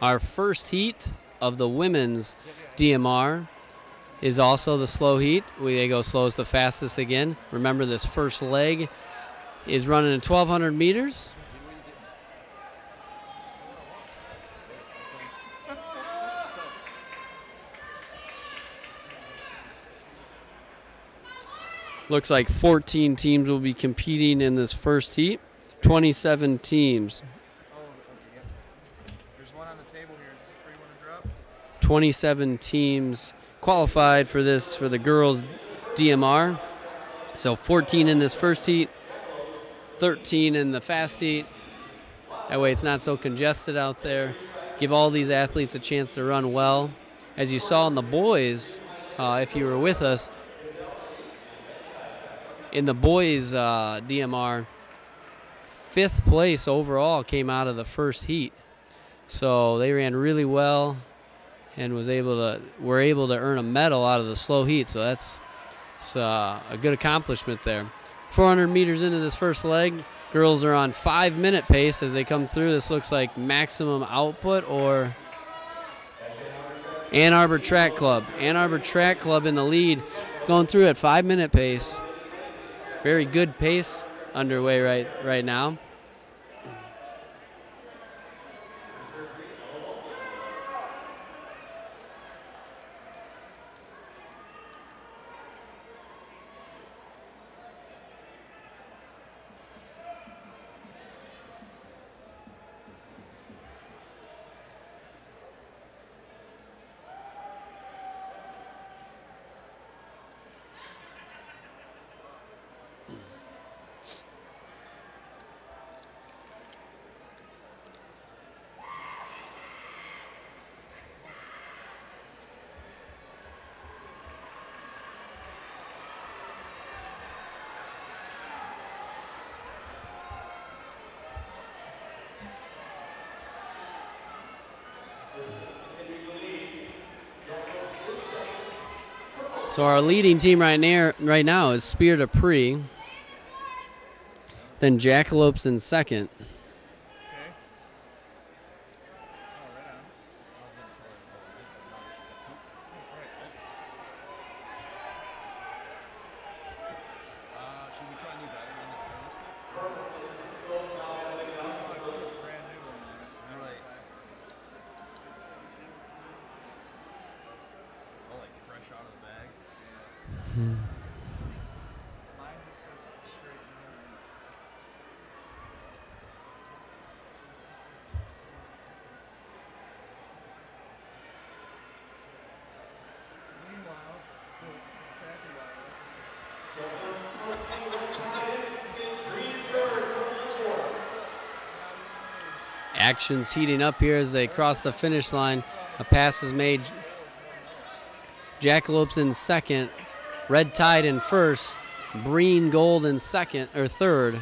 Our first heat of the women's DMR is also the slow heat. They go slow as the fastest again. Remember, this first leg is running at 1,200 meters. Looks like 14 teams will be competing in this first heat. 27 teams. Oh, okay, yep. There's one on the table here. Is this a free one to drop? 27 teams qualified for this, for the girls' DMR. So 14 in this first heat, 13 in the fast heat. That way it's not so congested out there. Give all these athletes a chance to run well. As you saw in the boys, if you were with us, in the boys' DMR, 5th place overall came out of the first heat. So they ran really well and were able to earn a medal out of the slow heat. So that's a good accomplishment there. 400 meters into this first leg, girls are on 5-minute pace as they come through. This looks like maximum output or Ann Arbor Track Club. Ann Arbor Track Club in the lead, going through at 5-minute pace. Very good pace underway right now. So our leading team right now is Spear Dupree, then Jackalopes in second. Action's heating up here as they cross the finish line. A pass is made. Jackalopes in second, Red Tide in first, Breen Gold in second or third.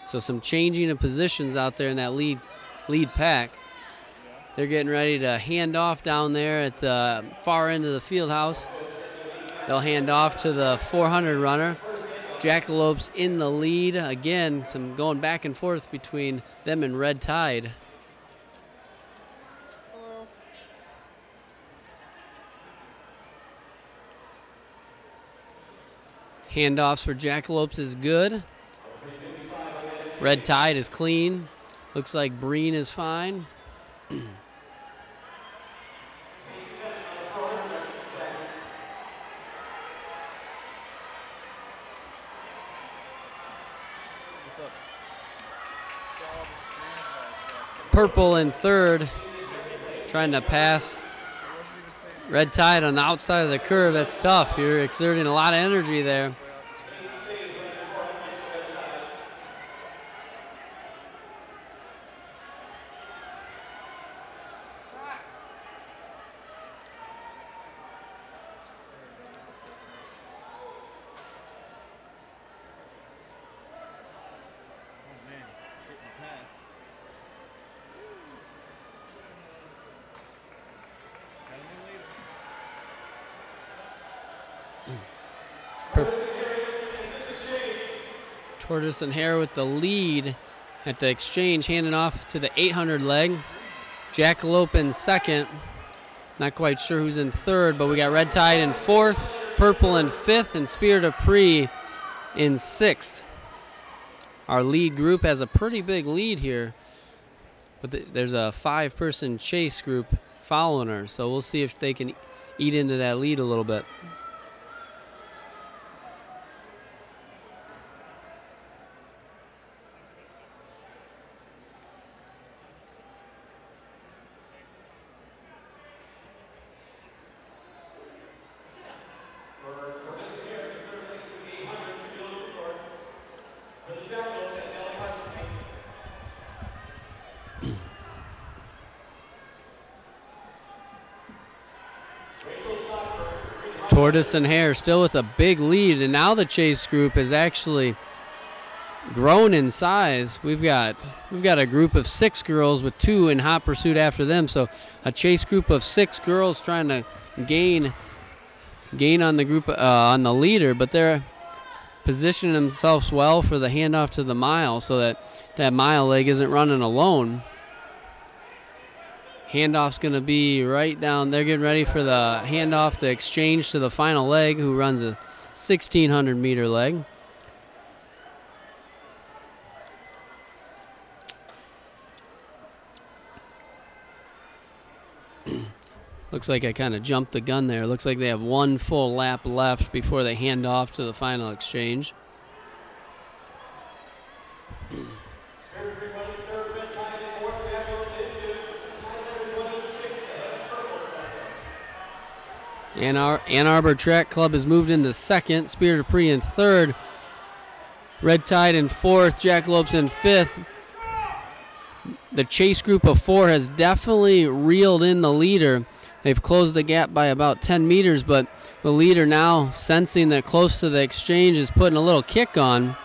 So some changing of positions out there in that lead pack. They're getting ready to hand off down there at the far end of the field house. They'll hand off to the 400 runner. Jackalopes in the lead. Again, some going back and forth between them and Red Tide. Handoffs for Jackalopes is good. Red Tide is clean. Looks like Breen is fine. Purple in third, trying to pass Red Tide on the outside of the curve. That's tough. You're exerting a lot of energy there. Tortoise and Hare with the lead at the exchange, handing off to the 800 leg. Jackalope in second. Not quite sure who's in third, but we got Red Tide in fourth, Purple in fifth, and Spirit of Pre in sixth. Our lead group has a pretty big lead here, but there's a 5-person chase group following her, so we'll see if they can eat into that lead a little bit. Tortoise and Hare still with a big lead, and now the chase group has actually grown in size. We've got a group of 6 girls with 2 in hot pursuit after them, so a chase group of 6 girls trying to gain on the group on the leader, but they're positioning themselves well for the handoff to the mile, so that mile leg isn't running alone. Handoff's going to be right down. They're getting ready for the handoff, the exchange to the final leg, who runs a 1,600-meter leg. Looks like I kind of jumped the gun there. Looks like they have 1 full lap left before they hand off to the final exchange. Ann Arbor Track Club has moved into second, Spirit of Pre in third, Red Tide in fourth, Jackalopes in fifth. The chase group of 4 has definitely reeled in the leader. They've closed the gap by about 10 meters, but the leader now, sensing that close to the exchange, is putting a little kick on.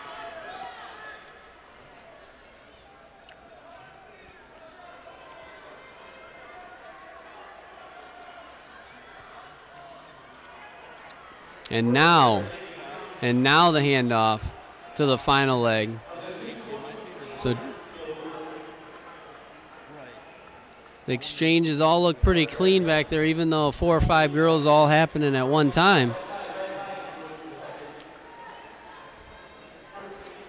And now the handoff to the final leg. So the exchanges all look pretty clean back there, even though 4 or 5 girls all happening at one time.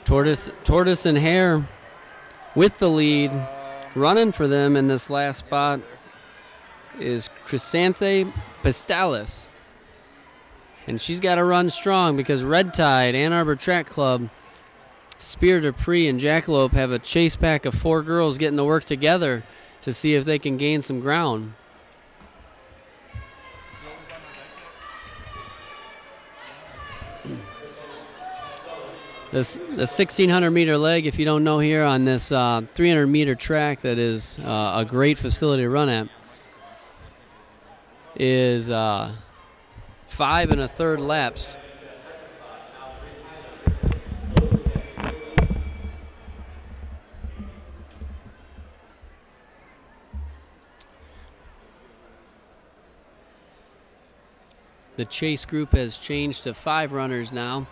Tortoise and Hare with the lead. Running for them in this last spot is Chrysanthe Pistalis. And she's got to run strong because Red Tide, Ann Arbor Track Club, Spirit of Pre, and Jackalope have a chase pack of 4 girls getting to work together to see if they can gain some ground. The 1,600-meter leg, if you don't know, here on this 300-meter track that is a great facility to run at, is 5 1/3 laps. The chase group has changed to 5 runners now,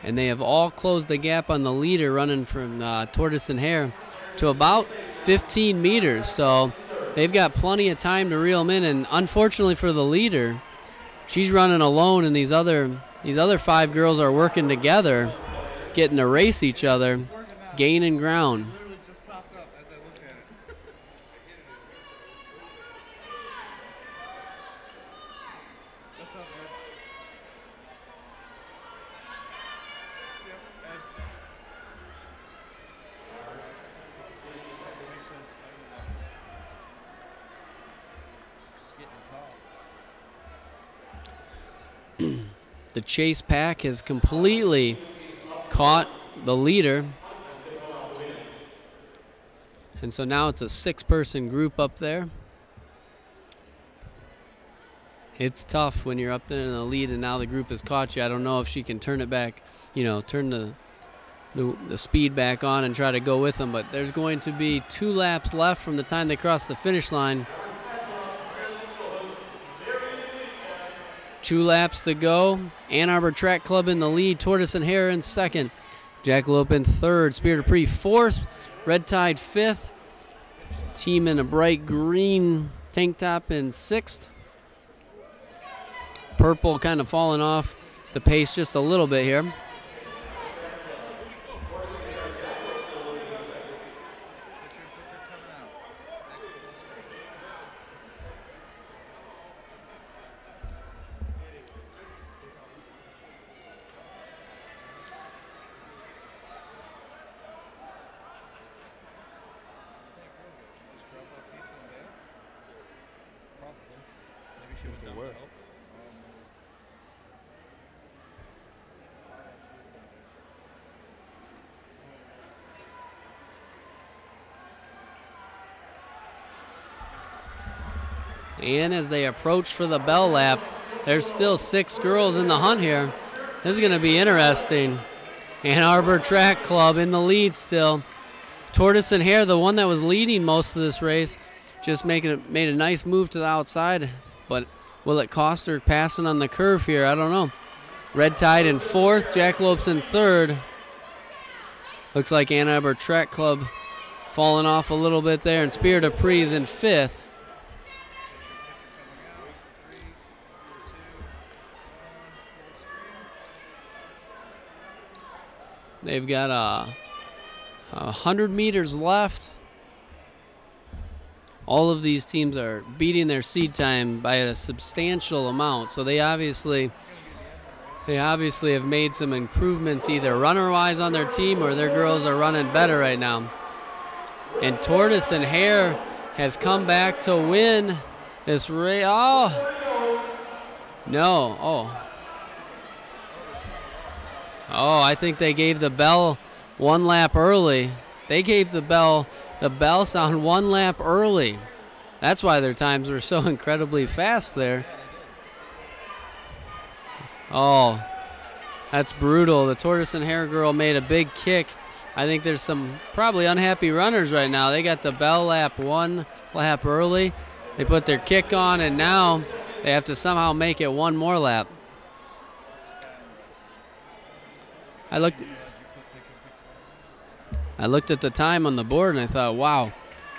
and they have all closed the gap on the leader, running from Tortoise and Hare to about 15 meters. So they've got plenty of time to reel them in, and unfortunately for the leader, she's running alone, and these other 5 girls are working together, getting to race each other, gaining ground. Literally just popped up as I looked at it. That sounds good. Yep, makes sense. The chase pack has completely caught the leader. And so now it's a 6-person group up there. It's tough when you're up there in the lead and now the group has caught you. I don't know if she can turn it back, turn the speed back on and try to go with them. But there's going to be 2 laps left from the time they cross the finish line. 2 laps to go. Ann Arbor Track Club in the lead. Tortoise and Hare in second. Jackalope in third. Spirit of Pre fourth. Red Tide fifth. team in a bright green tank top in 6th. Purple kind of falling off the pace just a little bit here. And as they approach for the bell lap, there's still 6 girls in the hunt here. This is going to be interesting. Ann Arbor Track Club in the lead still. Tortoise and Hare, the one that was leading most of this race, just made a nice move to the outside. But will it cost her passing on the curve here? I don't know. Red Tide in 4th, Jackalopes in 3rd. Looks like Ann Arbor Track Club falling off a little bit there, and Spirit of Prix is in 5th. They've got 100 meters left. All of these teams are beating their seed time by a substantial amount, so they obviously have made some improvements either runner-wise on their team or their girls are running better right now. And Tortoise and Hare has come back to win this race. Oh, no. Oh, I think they gave the bell 1 lap early. They gave the bell sound 1 lap early. That's why their times were so incredibly fast there. Oh, that's brutal. The Tortoise and Hare girl made a big kick. I think there's some probably unhappy runners right now. They got the bell lap 1 lap early. They put their kick on, and now they have to somehow make it 1 more lap. I looked at the time on the board and I thought, wow,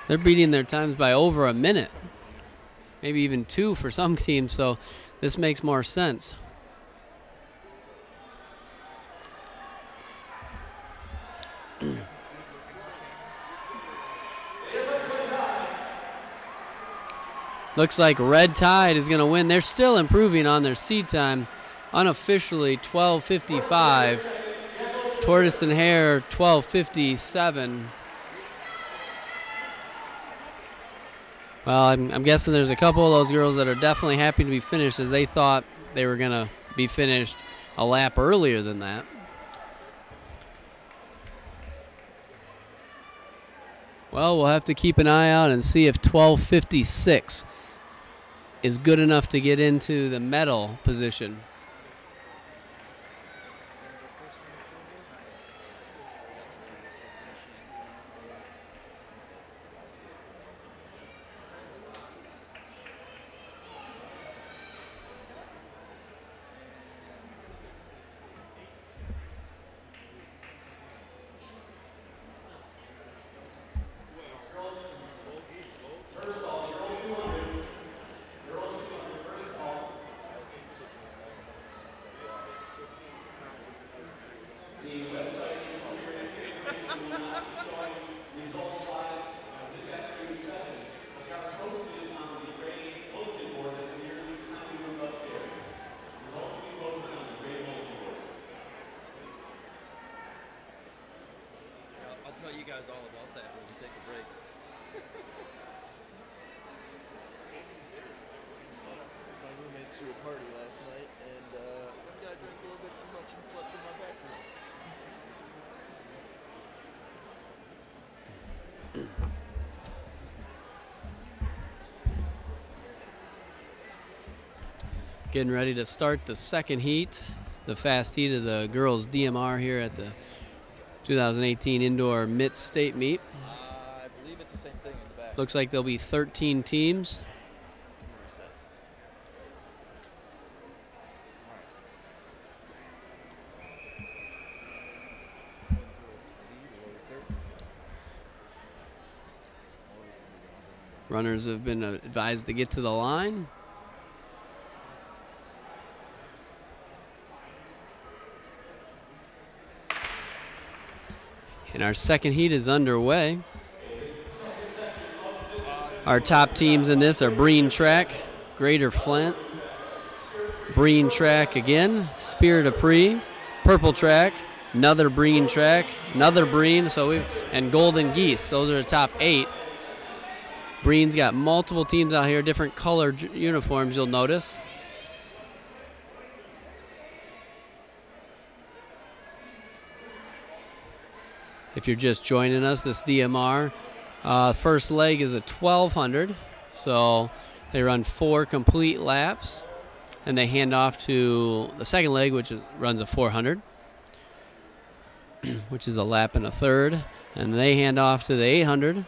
they're beating their times by over a minute, maybe even 2 for some teams, so this makes more sense. Looks like Red Tide is going to win. They're still improving on their seed time. Unofficially 12:55. Tortoise and Hare 12:57. Well, I'm guessing there's a couple of those girls that are definitely happy to be finished, as they thought they were going to be finished a lap earlier than that. Well, we'll have to keep an eye out and see if 12:56 is good enough to get into the medal position. To a party last night, and one guy drank a little bit too much and slept in my bathroom. Getting ready to start the second heat, the fast heat of the girls' DMR here at the 2018 Indoor MITS State Meet. I believe it's the same thing in the back. Looks like there'll be 13 teams. Runners have been advised to get to the line. And our second heat is underway. Our top teams in this are Breen Track, Greater Flint, Breen Track again, Spirit of Pre, Purple Track, another Breen Track, another Breen, and Golden Geese. Those are the top 8. Breen's got multiple teams out here, different colored uniforms, you'll notice. If you're just joining us, this DMR, first leg is a 1200, so they run 4 complete laps, and they hand off to the second leg, which runs a 400, which is a lap and a third, and they hand off to the 800,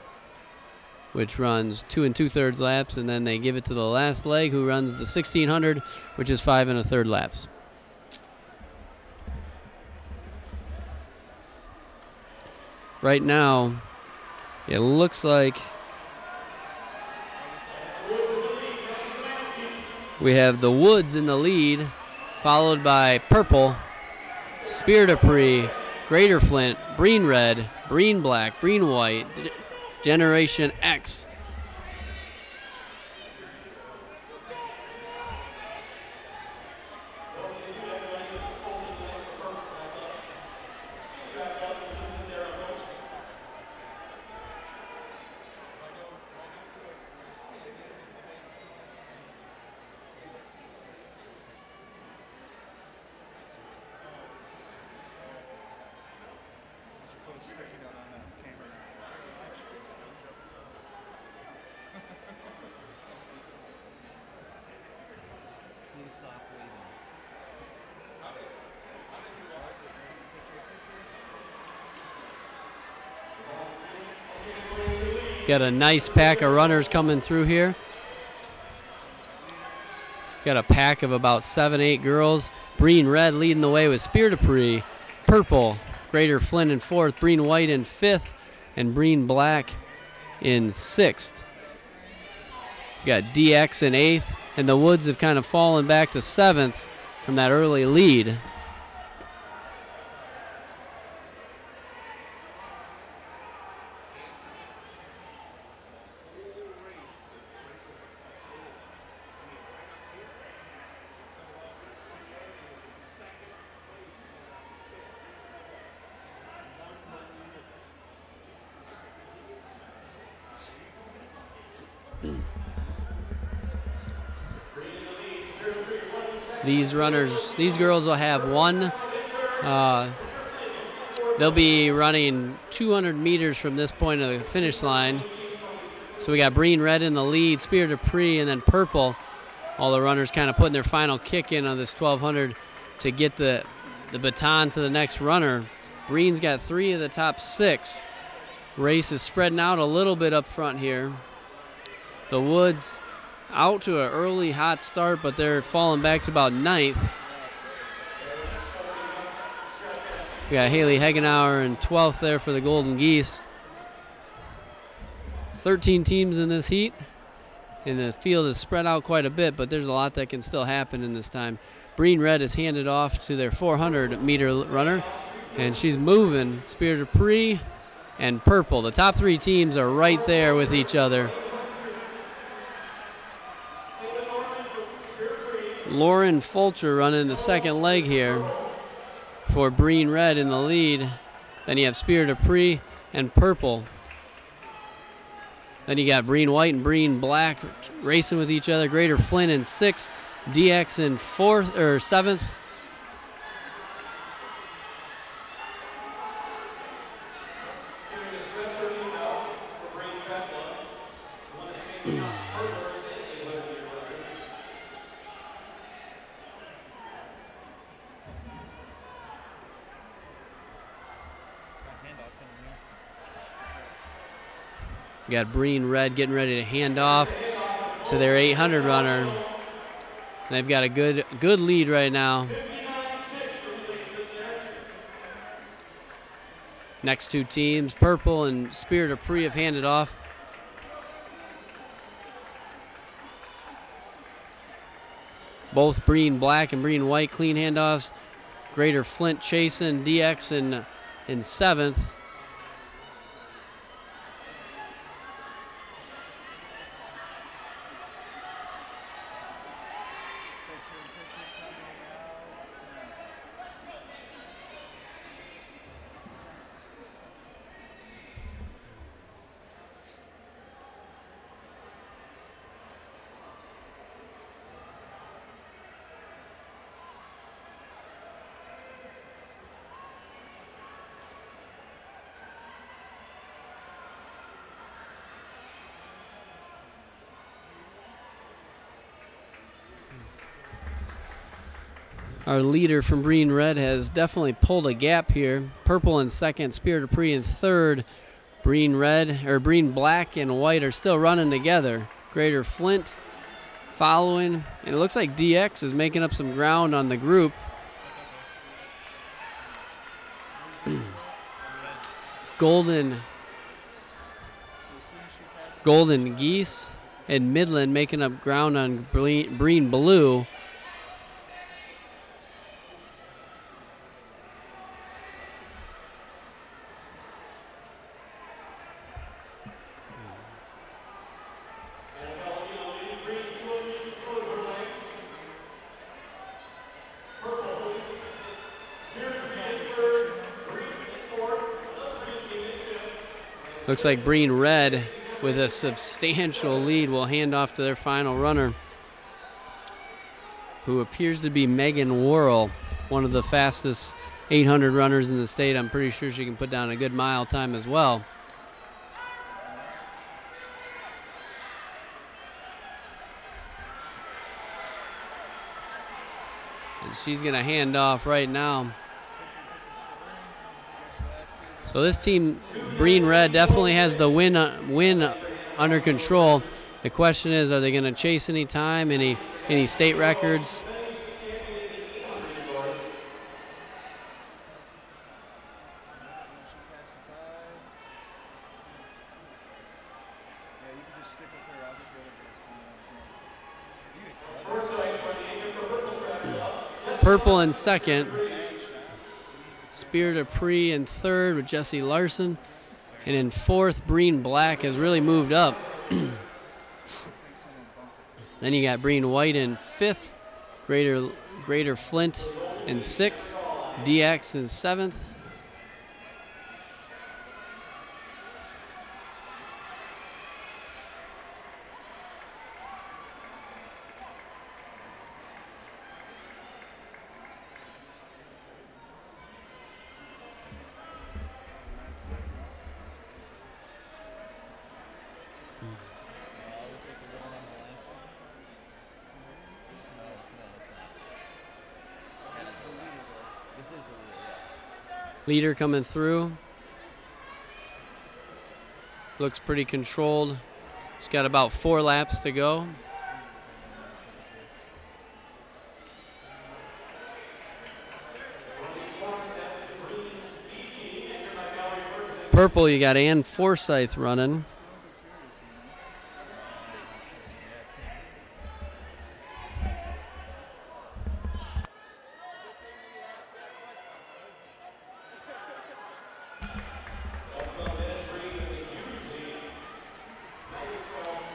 which runs 2 2/3 laps, and then they give it to the last leg, who runs the 1600, which is 5 1/3 laps. Right now, it looks like we have the Woods in the lead, followed by Purple, Spirit of Pre, Greater Flint, Breen Red, Breen Black, Breen White, Generation X. Got a nice pack of runners coming through here. Got a pack of about 7, 8 girls. Breen Red leading the way with Spirit of Pre, Purple, Greater Flint in 4th, Breen White in 5th, and Breen Black in 6th. Got DX in 8th, and the Woods have kind of fallen back to 7th from that early lead. These girls will have one. They'll be running 200 meters from this point of the finish line. So we got Breen Red in the lead, Spirit of Pre, and then Purple. All the runners kind of putting their final kick in on this 1200 to get the baton to the next runner. Breen's got 3 of the top 6. Race is spreading out a little bit up front here. The Woods out to an early hot start, but they're falling back to about 9th. We got Haley Hegenauer in 12th there for the Golden Geese. 13 teams in this heat, and the field is spread out quite a bit, but there's a lot that can still happen in this time. Breen Red is handed off to their 400-meter runner, and she's moving. Spirit of Pre and Purple. The top 3 teams are right there with each other. Lauren Fulcher running the second leg here for Breen Red in the lead. Then you have Spirit of Pre and Purple. Then you got Breen White and Breen Black racing with each other. Greater Flint in 6th, DX in 7th. We got Breen Red getting ready to hand off to their 800 runner. They've got a good lead right now. Next 2 teams, Purple and Spirit of Pre, have handed off. Both Breen Black and Breen White clean handoffs. Greater Flint chasing DX in 7th. Our leader from Breen Red has definitely pulled a gap here. Purple in 2nd, Spirit of Pre in 3rd. Breen Black and White are still running together. Greater Flint following, and it looks like DX is making up some ground on the group. Golden Geese and Midland making up ground on Breen Blue. Looks like Breen Red, with a substantial lead, will hand off to their final runner, who appears to be Megan Worrell, one of the fastest 800 runners in the state. I'm pretty sure she can put down a good mile time as well. And she's going to hand off right now. So this team, Breen Red, definitely has the win under control. The question is, are they going to chase any time, any state records? Purple in 2nd. Spirit of Pre in 3rd with Jesse Larson. And in 4th, Breen Black has really moved up. Then you got Breen White in 5th. Greater Flint in 6th. DX in 7th. Leader coming through. Looks pretty controlled. He's got about 4 laps to go. Purple, you got Ann Forsyth running.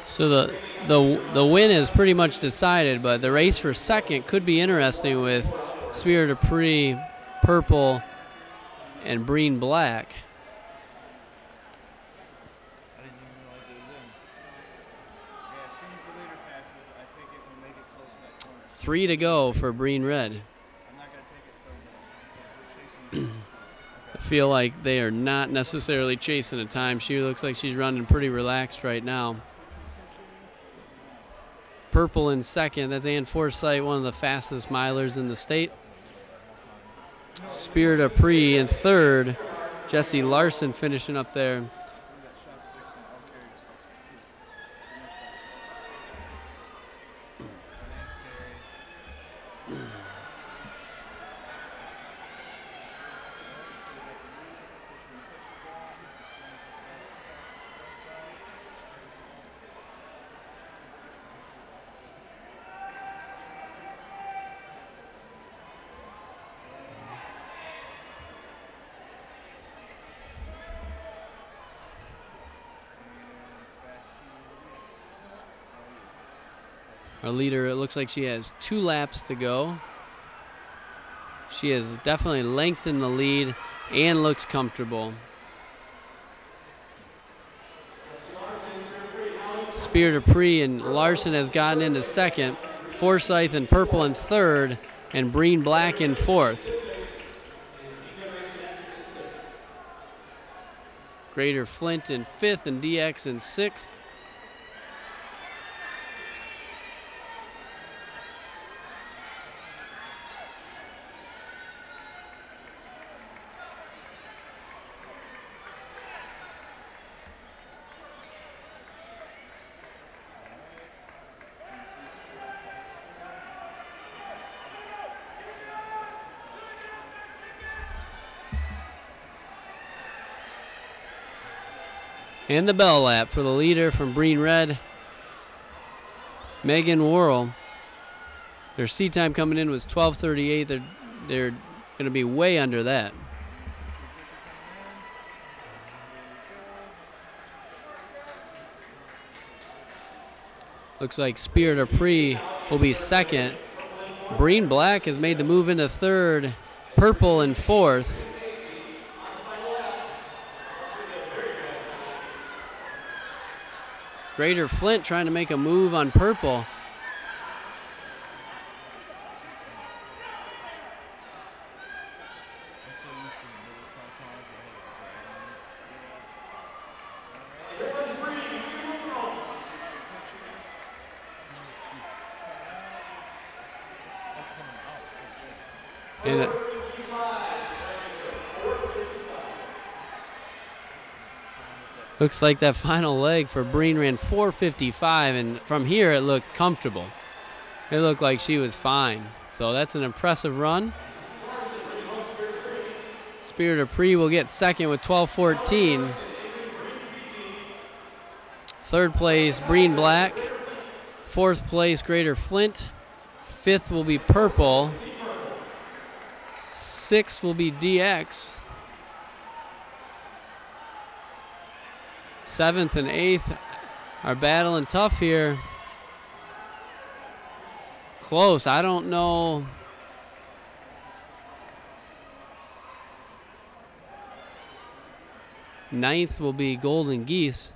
So the win is pretty much decided, but the race for 2nd could be interesting with Spirit of Pre, Purple, and Breen Black. I didn't even realize it was in. Yeah, as soon as the leader passes, I take it when they get close to that corner. 3 to go for Breen Red. I'm not going to take it till they're chasing. I feel like they are not necessarily chasing a time. She looks like she's running pretty relaxed right now. Purple in 2nd. That's Ann Forsyth, one of the fastest milers in the state. Spirit of Pre in 3rd. Jesse Larson finishing up there. Our leader, it looks like she has 2 laps to go. She has definitely lengthened the lead and looks comfortable. Spear Dupree and Larson has gotten into second. Forsyth and Purple in third, and Breen Black in fourth. Greater Flint in fifth and DX in sixth. And the bell lap for the leader from Breen Red, Megan Worrell. Their seat time coming in was 12:38. They're going to be way under that. Looks like Spear Dupree will be second. Breen Black has made the move into third. Purple in fourth. Greater Flint trying to make a move on Purple. And looks like that final leg for Breen ran 4:55, and from here it looked comfortable. It looked like she was fine. So that's an impressive run. Spear Dupree will get second with 12:14. Third place, Breen Black. Fourth place, Greater Flint. Fifth will be Purple. Sixth will be DX. Seventh and eighth are battling tough here. Close, I don't know. Ninth will be Golden Geese.